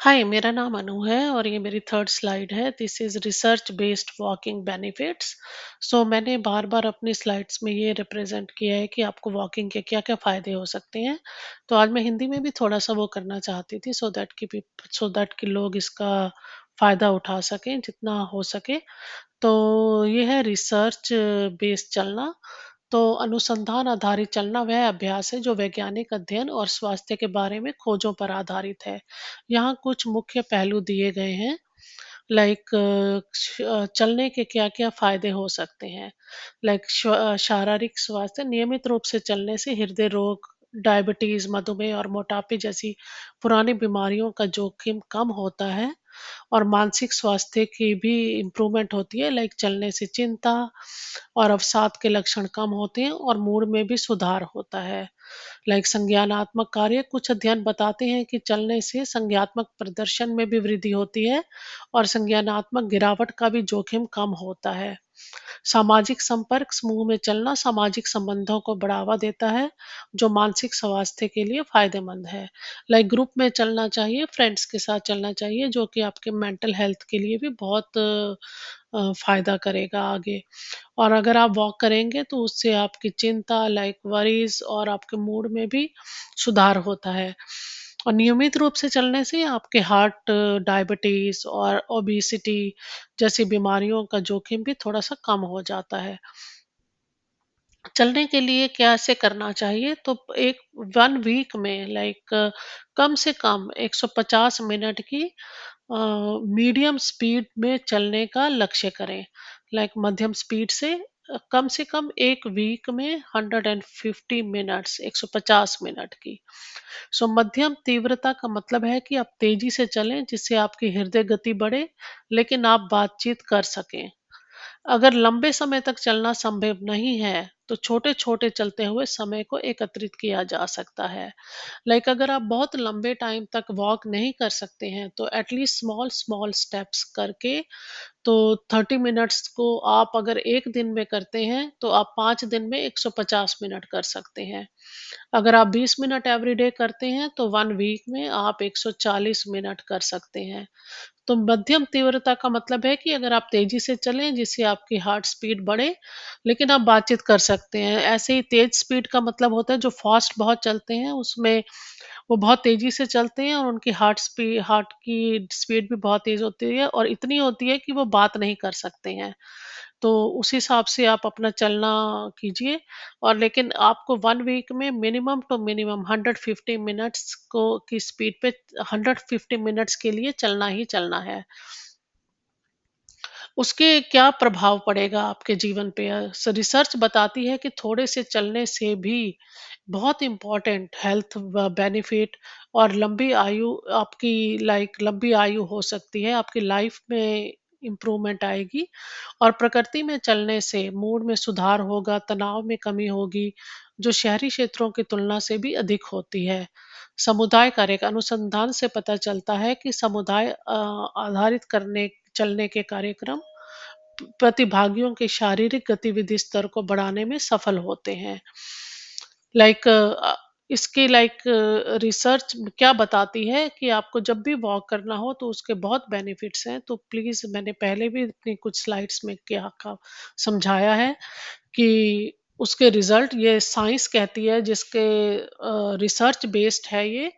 हाय, मेरा नाम अनु है और ये मेरी थर्ड स्लाइड है। This is research based walking benefits. मैंने बार बार अपनी स्लाइड्स में ये रिप्रेजेंट किया है कि आपको वॉकिंग के क्या क्या फायदे हो सकते हैं। तो आज मैं हिंदी में भी थोड़ा सा वो करना चाहती थी, सो दैट कि लोग इसका फायदा उठा सकें जितना हो सके। तो ये है रिसर्च बेस्ड चलना। तो अनुसंधान आधारित चलना वह अभ्यास है जो वैज्ञानिक अध्ययन और स्वास्थ्य के बारे में खोजों पर आधारित है। यहाँ कुछ मुख्य पहलू दिए गए हैं, लाइक चलने के क्या क्या फायदे हो सकते हैं। लाइक शारीरिक स्वास्थ्य, नियमित रूप से चलने से हृदय रोग, डायबिटीज, मधुमेह और मोटापे जैसी पुरानी बीमारियों का जोखिम कम होता है। और मानसिक स्वास्थ्य की भी इम्प्रूवमेंट होती है, लाइक चलने से चिंता और अवसाद के लक्षण कम होते हैं और मूड में भी सुधार होता है। लाइक संज्ञानात्मक कार्य, कुछ अध्ययन बताते हैं कि चलने से संज्ञात्मक प्रदर्शन में भी वृद्धि होती है और संज्ञानात्मक गिरावट का भी जोखिम कम होता है। सामाजिक संपर्क, समूह में चलना सामाजिक संबंधों को बढ़ावा देता है, जो मानसिक स्वास्थ्य के लिए फायदेमंद है। लाइक ग्रुप में चलना चाहिए, फ्रेंड्स के साथ चलना चाहिए, जो कि आपके मेंटल हेल्थ के लिए भी बहुत फायदा करेगा आगे। और अगर आप वॉक करेंगे तो उससे आपकी चिंता, लाइक वरीज और आपके मूड में भी सुधार होता है। और नियमित रूप से चलने से आपके हार्ट, डायबिटीज और ओबेसिटी जैसी बीमारियों का जोखिम भी थोड़ा सा कम हो जाता है। चलने के लिए कैसे करना चाहिए, तो एक 1 वीक में, लाइक कम से कम 150 मिनट की मीडियम स्पीड में चलने का लक्ष्य करें। लाइक मध्यम स्पीड से कम 1 वीक में 150 मिनट्स, 150 मिनट की। मध्यम तीव्रता का मतलब है कि आप तेजी से चलें जिससे आपकी हृदय गति बढ़े, लेकिन आप बातचीत कर सकें। अगर लंबे समय तक चलना संभव नहीं है, तो छोटे-छोटे चलते हुए समय को एकत्रित किया जा सकता है। लाइक अगर आप बहुत लंबे टाइम तक वॉक नहीं कर सकते हैं, तो एटलीस्ट स्मॉल स्मॉल स्टेप्स करके, तो 30 मिनट्स को आप अगर 1 दिन में करते हैं, तो आप 5 दिन में 150 मिनट कर सकते हैं। अगर आप 20 मिनट एवरीडे करते हैं, तो 1 वीक में आप 140 मिनट कर सकते हैं। तो मध्यम तीव्रता का मतलब है कि अगर आप तेजी से चलें जिससे आपकी हार्ट स्पीड बढ़े, लेकिन आप बातचीत कर सकते हैं। ऐसे ही तेज स्पीड का मतलब होता है जो फास्ट बहुत चलते हैं, उसमें वो बहुत तेजी से चलते हैं और उनकी हार्ट की स्पीड भी बहुत तेज होती है और इतनी होती है कि वो बात नहीं कर सकते हैं। तो उस हिसाब से आप अपना चलना कीजिए। और लेकिन आपको 1 वीक में मिनिमम टू मिनिमम 150 मिनट्स को की स्पीड पे 150 मिनट्स के लिए चलना ही चलना है। उसके क्या प्रभाव पड़ेगा आपके जीवन पे? रिसर्च बताती है कि थोड़े से चलने से भी बहुत इम्पोर्टेंट हेल्थ बेनिफिट और लंबी आयु, आपकी लाइक लंबी आयु हो सकती है, आपकी लाइफ में इम्प्रूवमेंट आएगी। और प्रकृति में चलने से मूड में सुधार होगा, तनाव में कमी होगी, जो शहरी क्षेत्रों की तुलना से भी अधिक होती है। समुदाय कार्य का अनुसंधान से पता चलता है कि समुदाय आधारित करने चलने के कार्यक्रम प्रतिभागियों के शारीरिक गतिविधि स्तर को बढ़ाने में सफल होते हैं। लाइक इसकी रिसर्च क्या बताती है कि आपको जब भी वॉक करना हो तो उसके बहुत बेनिफिट्स हैं। तो प्लीज़, मैंने पहले भी अपनी कुछ स्लाइड्स में क्या का समझाया है कि उसके रिजल्ट ये साइंस कहती है, जिसके रिसर्च बेस्ड है ये,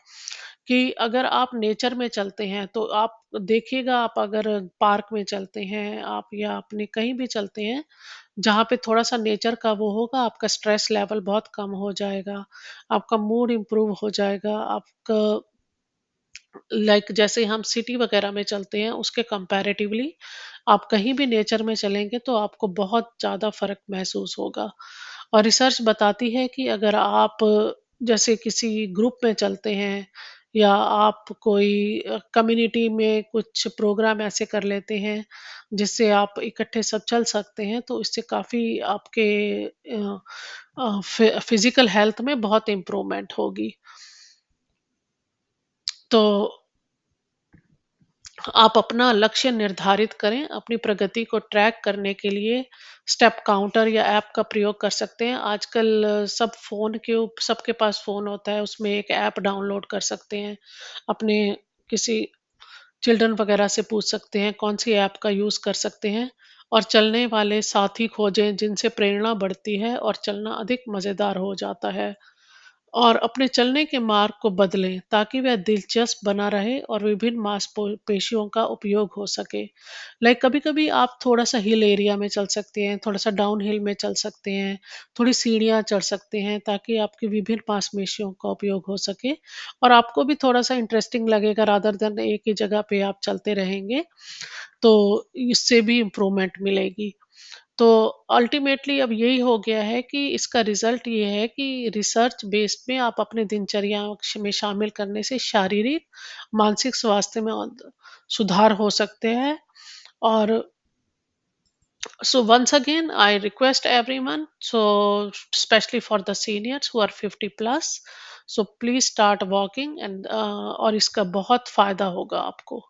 कि अगर आप नेचर में चलते हैं तो आप देखिएगा, आप अगर पार्क में चलते हैं आप या अपने कहीं भी चलते हैं जहाँ पे थोड़ा-सा नेचर का वो होगा, आपका स्ट्रेस लेवल बहुत कम हो जाएगा, आपका मूड इम्प्रूव हो जाएगा, आपका जैसे हम सिटी वगैरह में चलते हैं उसके कंपैरेटिवली आप कहीं भी नेचर में चलेंगे तो आपको बहुत ज़्यादा फ़र्क महसूस होगा। और रिसर्च बताती है कि अगर आप जैसे किसी ग्रुप में चलते हैं या आप कोई कम्युनिटी में कुछ प्रोग्राम ऐसे कर लेते हैं जिससे आप इकट्ठे सब चल सकते हैं, तो इससे काफ़ी आपके फिजिकल हेल्थ में बहुत इम्प्रूवमेंट होगी। तो आप अपना लक्ष्य निर्धारित करें, अपनी प्रगति को ट्रैक करने के लिए स्टेप काउंटर या ऐप का प्रयोग कर सकते हैं। आजकल सबके पास फ़ोन होता है, उसमें एक ऐप डाउनलोड कर सकते हैं। अपने किसी चिल्ड्रन वगैरह से पूछ सकते हैं कौन-सी ऐप का यूज़ कर सकते हैं और चलने वाले साथी खोजें जिनसे प्रेरणा बढ़ती है और चलना अधिक मज़ेदार हो जाता है। और अपने चलने के मार्ग को बदलें ताकि वह दिलचस्प बना रहे और विभिन्न पेशियों का उपयोग हो सके। लाइक कभी-कभी आप थोड़ा-सा हिल एरिया में चल सकते हैं, थोड़ा-सा डाउन हिल में चल सकते हैं, थोड़ी सीढ़ियाँ चढ़ सकते हैं ताकि आपकी विभिन्न मांसपेशियों का उपयोग हो सके और आपको भी थोड़ा-सा इंटरेस्टिंग लगेगा रादर देन एक ही जगह पे आप चलते रहेंगे, तो इससे भी इम्प्रूवमेंट मिलेगी। तो अल्टीमेटली अब यही हो गया है कि इसका रिजल्ट ये है कि रिसर्च बेस्ड में आप अपने दिनचर्या में शामिल करने से शारीरिक, मानसिक स्वास्थ्य में सुधार हो सकते हैं और so once again, I request everyone, so especially for the seniors who are 50 plus, so please start walking and और इसका बहुत फायदा होगा आपको।